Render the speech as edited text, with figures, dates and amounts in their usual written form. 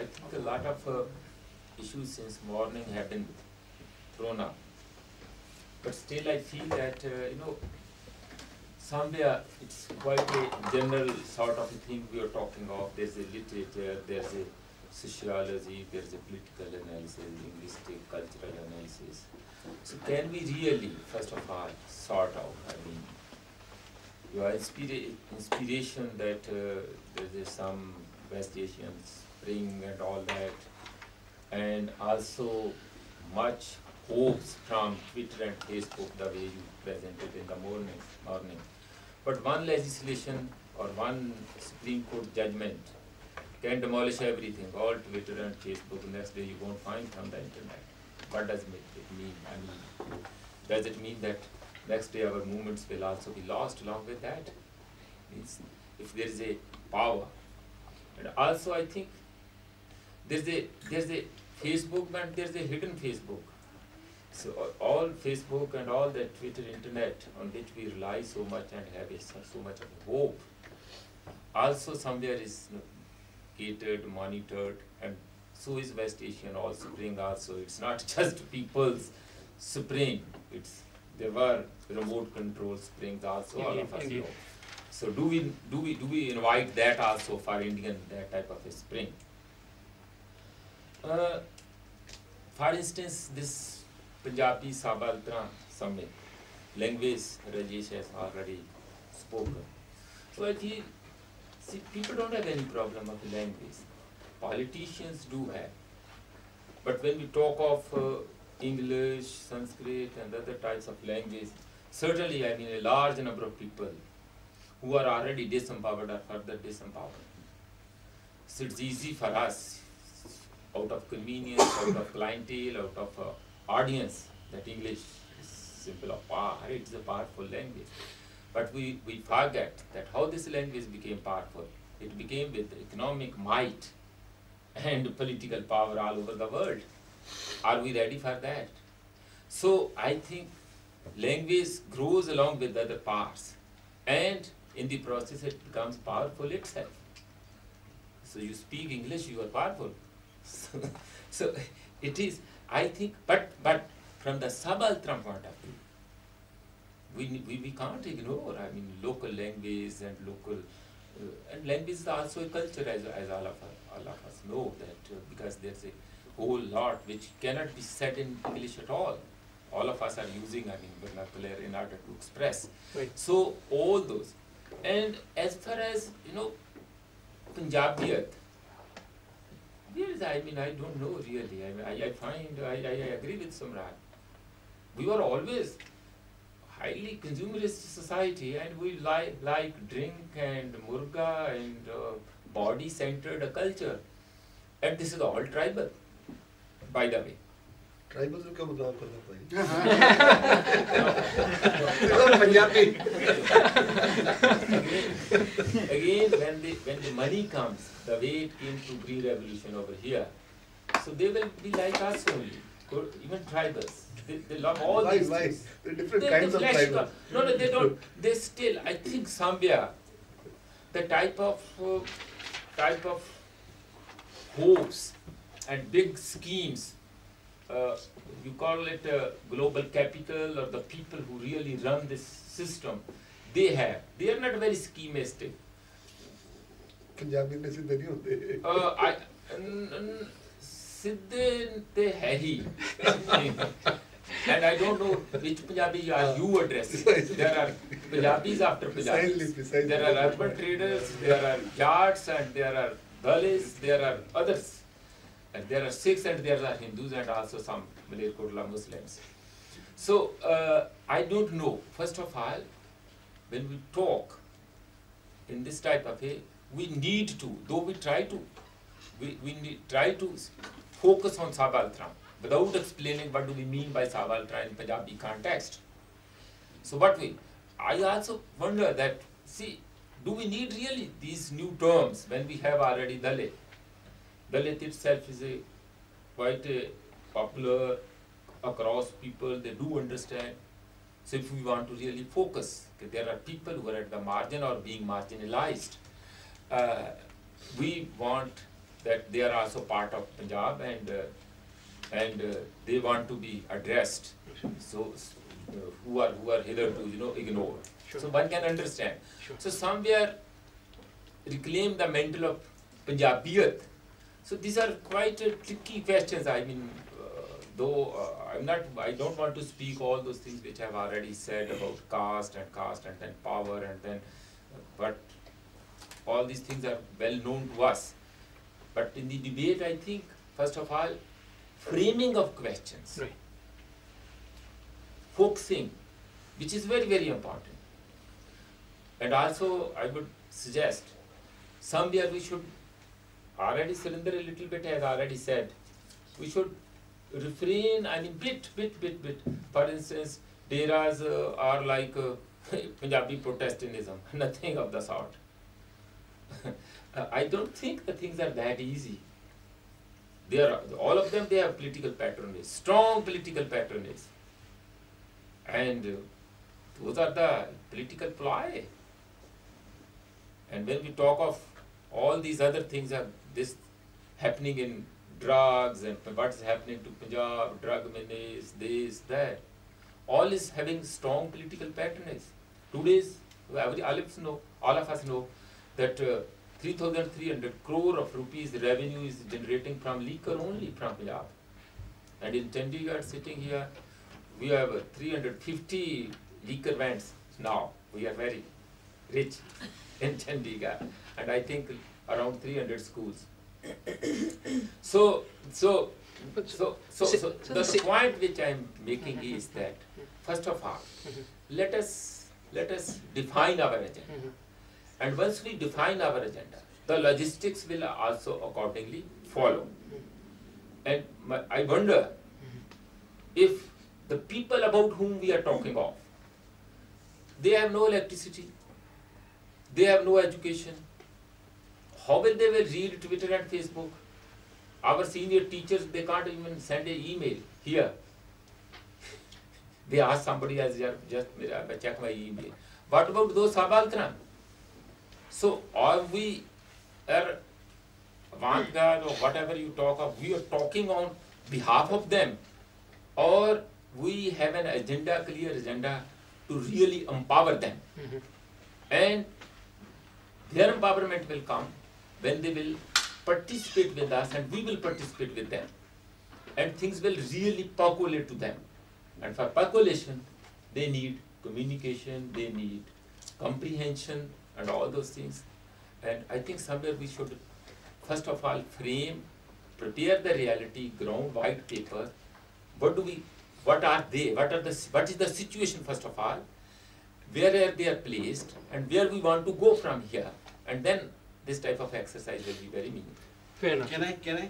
think a lot of issues since morning have been thrown up. But still I feel that, somewhere it's quite a general sort of a thing we are talking of. There's a literature, there's a sociology, there's a political analysis, linguistic, cultural analysis. So can we really, first of all, sort out, your inspiration that there is some West Asian spring and all that, and also much hopes from Twitter and Facebook, the way you presented in the morning. But one legislation or one Supreme Court judgment can demolish everything, all Twitter and Facebook. Next day you won't find on the internet. What does it mean? Does it mean that next day our movements will also be lost along with that? Means if there is a power. And also I think there's a Facebook and there's a hidden Facebook. So all Facebook and all the Twitter, internet on which we rely so much and have so much of hope, also somewhere is catered, monitored, and so is West Asian all spring also. It's not just people's spring. There were remote control springs also, all of us know. So do we invite that also for Indian, that type of a spring? For instance, this Punjabi Subaltern Summit, language Rajesh has already spoken. So I think, see, people don't have any problem of language. Politicians do have. But when we talk of English, Sanskrit and other types of language, certainly a large number of people who are already disempowered are further disempowered. So it's easy for us, out of convenience, out of clientele, out of audience, that English is simple of power, it's a powerful language. But we forget that how this language became powerful. It became with economic might and political power all over the world. Are we ready for that? So I think language grows along with the other parts, and in the process it becomes powerful itself. So you speak English, you are powerful. So it is, I think, but from the subaltern point of view, we can't ignore, local language and local, and language is also a culture, as all of us know, that because there's a whole lot which cannot be said in English at all. All of us are using, vernacular in order to express. Right. So all those, and as far as Punjabiyat, yes, I don't know really. I agree with Samrat. We were always highly consumerist society, and we like drink and murga and body-centered culture. And this is all tribal, by the way. Tribal se kya badlav karna Punjabi. Again, when the money comes, the way it came to pre-revolution over here, so they will be like us only, even tribals. They love all these things. There are different kinds of tribal. No, they don't. They still, I think somewhere, the type of hopes and big schemes, you call it global capital or the people who really run this system, they are not very schemistic. Punjabi mein siddhe nahi honte. Siddhe te hai hi. And I don't know which Punjabi are you addressing. There are Punjabis after Punjabis. Precisely. There are urban traders, there are Jats, and there are Dalits, there are others. And there are Sikhs and there are Hindus and also some Malerkotla Muslims. So I don't know. First of all, when we talk in this type of way, we need to, though we try to, try to focus on Subaltern without explaining what do we mean by Subaltern in Punjabi context. So I also wonder that, see, do we need really these new terms when we have already Dalit? Dalit itself is quite popular across people, they do understand. So if we want to really focus, there are people who are at the margin or being marginalized, we want that they are also part of Punjab, and they want to be addressed. So who are hitherto, you know, ignored. Sure. So one can understand. Sure. So somewhere reclaim the mantle of Punjabiyat. So these are quite tricky questions. I mean, though I don't want to speak all those things which I've already said about caste and then power and then, but all these things are well known to us. But in the debate, I think, first of all, framing of questions, Right. focusing, which is very, very important. And also, I would suggest, somewhere we should, already Surinder a little bit has already said, we should refrain, I mean, bit. For instance, Deras are like Punjabi Protestantism, nothing of the sort. I don't think the things are that easy. They are, all of them, they have political patronage, strong political patronage. And those are the political ploy. And when we talk of all these other things, are this happening in drugs and what's happening to Punjab, drug menace, this, that, all is having strong political patronage. Today's, all of us know that 3,300 crore of rupees revenue is generating from liquor only from Punjab. And in Chandigarh, sitting here, we have 350 liquor vans now. We are very rich in Chandigarh, and I think around 300 schools. So the point which I am making is that, first of all, let us define our agenda. And once we define our agenda, the logistics will also accordingly follow. And I wonder if the people about whom we are talking of, they have no electricity, they have no education. How will they read Twitter and Facebook? Our senior teachers, they can't even send an email here. They ask somebody else, just check my email. What about those subaltern? So, or we are avant-garde or whatever you talk of, we are talking on behalf of them, or we have an agenda, clear agenda, to really empower them. And their empowerment will come when they will participate with us and we will participate with them. And things will really percolate to them. And for percolation, they need communication, they need comprehension and all those things. And I think somewhere we should, first of all, frame, prepare the reality, ground white paper. What are they? What is the situation, first of all? Where are they placed and where we want to go from here? And then this type of exercise will be very meaningful. Fair enough. Can I